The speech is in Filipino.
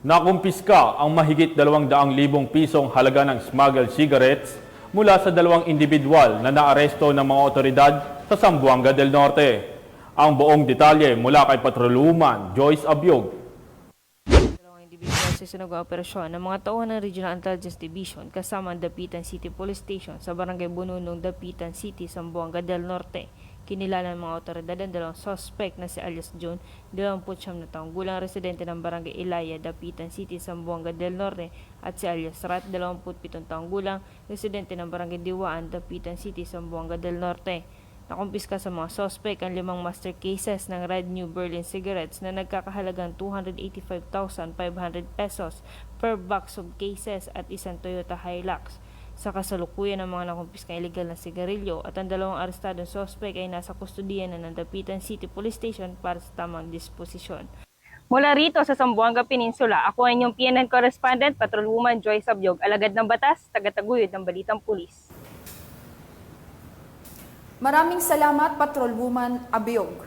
Nakumpiska ang mahigit 200,000 pisong halaga ng smuggled cigarettes mula sa 2 individual na naaresto ng mga otoridad sa Zamboanga del Norte. Ang buong detalye mula kay Patrolwoman Joyce Abiog. Dalawang individual sa sinugang operasyon ng mga tauhan ng Regional Intelligence Division kasama ang Dapitan City Police Station sa Barangay Bununong, Dapitan City, Zamboanga del Norte. Kinilala ng mga otoridad ang dalawang suspect na si alias John, 29 na taong gulang residente ng Barangay Ilaya, Dapitan City, Zamboanga del Norte at si alias Rat, 27 taong gulang residente ng Barangay Diwaan, Dapitan City, Zamboanga del Norte. Nakumpiska sa mga suspect ang 5 master cases ng Red New Berlin cigarettes na nagkakahalagang 285,500 pesos per box of cases at isang Toyota Hilux. Sa kasalukuyan ng mga nakumpiskang illegal na sigarilyo at ang dalawang arestadong suspect ay nasa kustudiya na ng Dapitan City Police Station para sa tamang disposisyon. Mula rito sa Zamboanga Peninsula, ako ang inyong PNN correspondent, Patrolwoman Joyce Abiog, alagad ng batas, tagataguyod ng Balitang Pulis. Maraming salamat, Patrolwoman Abiog.